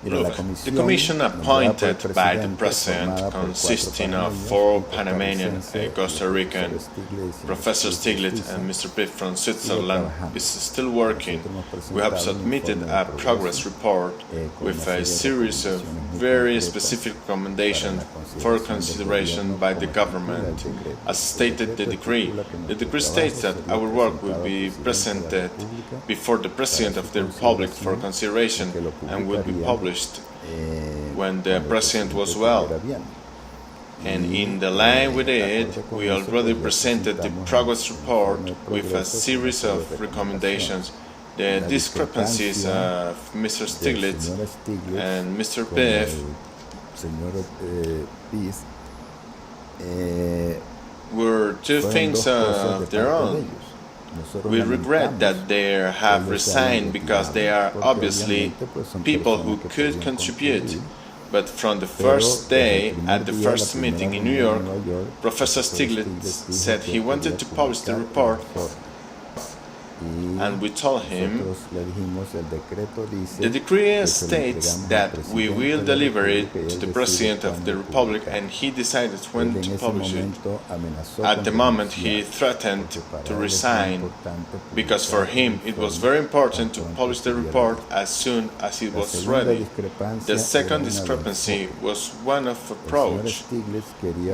The commission appointed by the President, consisting of 4 Panamanian, a Costa Rican, Professor Stiglitz and Mr. Pieth from Switzerland, is still working. We have submitted a progress report with a series of very specific recommendations for consideration by the government, as stated the decree. The decree states that our work will be presented before the President of the Republic for consideration and will be published when the President was well. And in the line with it, we already presented the progress report with a series of recommendations. The discrepancies of Mr. Stiglitz and Mr. Pieth were 2 things of their own. We regret that they have resigned because they are obviously people who could contribute. But from the first day, at the first meeting in New York, Professor Stiglitz said he wanted to publish the report, and we told him the decree states that we will deliver it to the President of the Republic, and he decided when to publish it. At the moment, he threatened to resign because for him it was very important to publish the report as soon as it was ready. The second discrepancy was one of approach.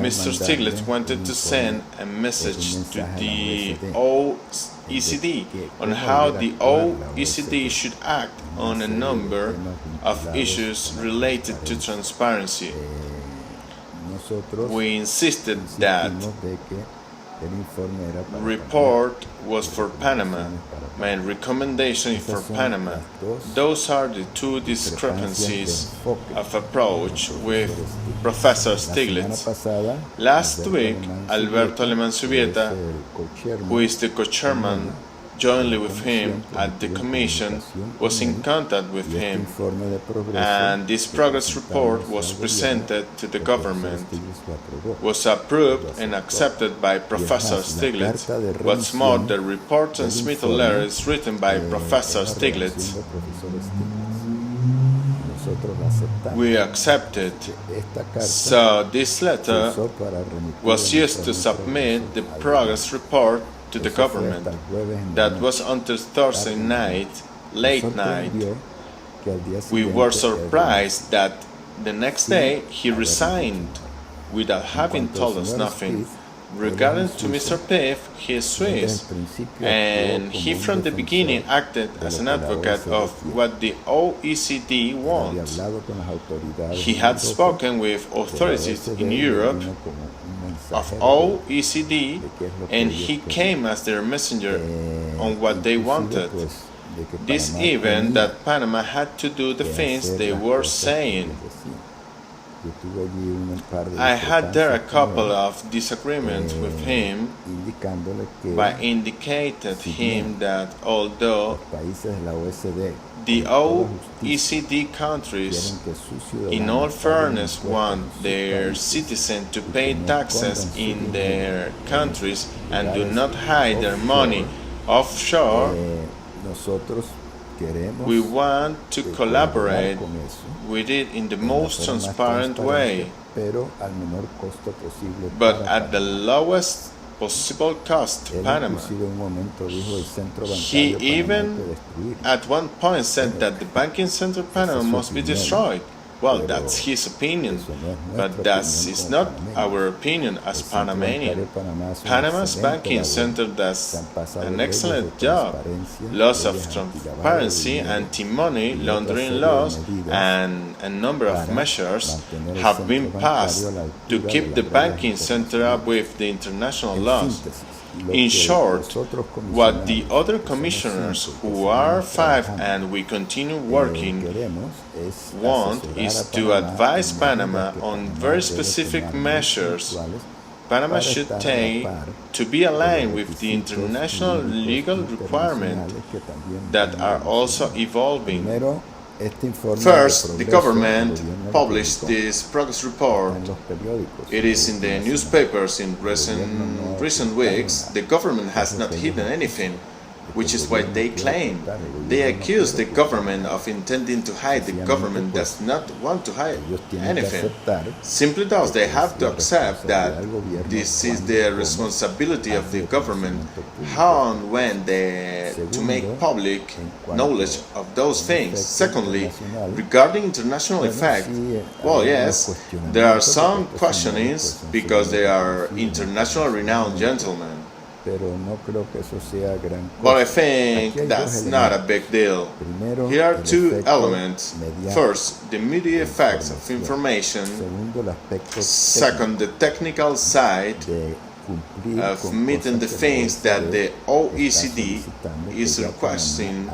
Mr. Stiglitz wanted to send a message to the OECD on how the OECD should act on a number of issues related to transparency. We insisted that report was for Panama. My recommendation is for Panama. Those are the 2 discrepancies of approach with Professor Stiglitz. Last week, Alberto Alemán-Zubieta, who is the co-chairman jointly with him at the Commission, was in contact with him, and this progress report was presented to the government, was approved and accepted by Professor Stiglitz. What's more, the report transmittal letter is written by Professor Stiglitz. We accepted. So this letter was used to submit the progress report to the government. That was until Thursday night, late night. We were surprised that the next day he resigned without having told us nothing. Regarding to Mr. Pieth, he is Swiss, and he from the beginning acted as an advocate of what the OECD wants. He had spoken with authorities in Europe of OECD, and he came as their messenger on what they wanted. This even that Panama had to do the things they were saying. I had there a couple of disagreements with him, but indicated him that although the OECD countries, in all fairness, want their citizens to pay taxes in their countries and do not hide their money offshore, we want to collaborate with it in the most transparent way, but at the lowest possible cost to Panama. He even at one point said that the banking center of Panama must be destroyed. Well, that's his opinion, but that is not our opinion as Panamanian. Panama's banking center does an excellent job. Laws of transparency, anti-money laundering laws, and a number of measures have been passed to keep the banking center up with the international laws. In short, what the other commissioners, who are 5 and we continue working, want is to advise Panama on very specific measures Panama should take to be aligned with the international legal requirements that are also evolving. First, the government published this progress report. It is in the newspapers in recent weeks. The government has not hidden anything. which is what they claim. They accuse the government of intending to hide. The government does not want to hide anything. Simply thus, they have to accept that this is the responsibility of the government, how and when to make public knowledge of those things. Secondly, regarding international effect, well, yes, there are some questionings because they are international renowned gentlemen. But I think that's not a big deal. Here are two elements. First, the immediate effects of information. Second, the technical side of meeting the things that the OECD is requesting,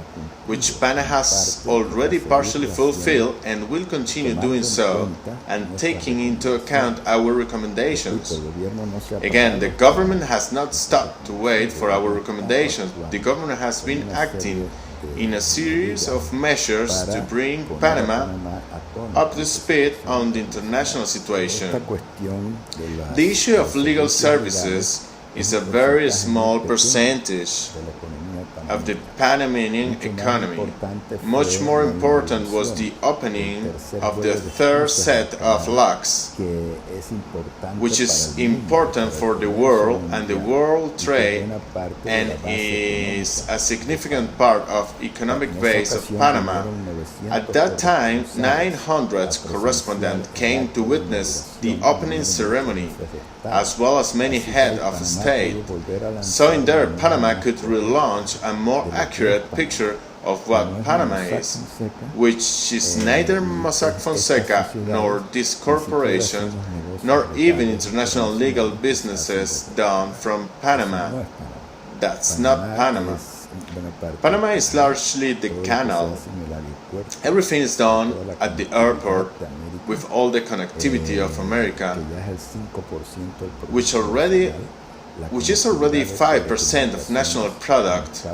which Panama has already partially fulfilled and will continue doing so, and taking into account our recommendations. Again, the government has not stopped to wait for our recommendations. The government has been acting in a series of measures to bring Panama up to speed on the international situation. The issue of legal services is a very small percentage of the Panamanian economy. Much more important was the opening of the third set of locks, which is important for the world and the world trade, and is a significant part of economic base of Panama. At that time, 900 correspondents came to witness the opening ceremony, as well as many heads of state. So in there, Panama could relaunch a more accurate picture of what Panama is, which is neither Mossack Fonseca nor this corporation, nor even international legal businesses done from Panama. That's not Panama. Panama is largely the canal. Everything is done at the airport with all the connectivity of America, which is already 5% of national product.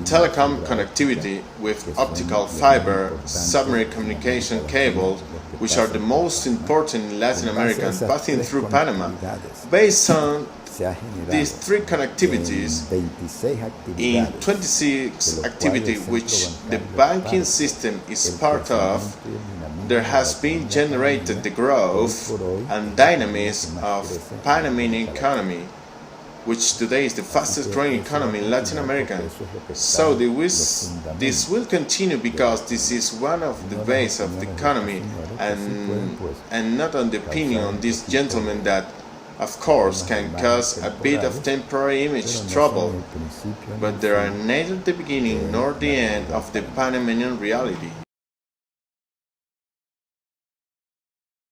Telecom connectivity with optical fiber, submarine communication cables, which are the most important in Latin America and passing through Panama. Based on these three connectivities, in 26 activity which the banking system is part of, there has been generated the growth and dynamism of Panamanian economy, which today is the fastest growing economy in Latin America. So this will continue because this is one of the base of the economy, and not on the opinion on this gentleman that, of course, can cause a bit of temporary image trouble, but they are neither the beginning nor the end of the Panamanian reality.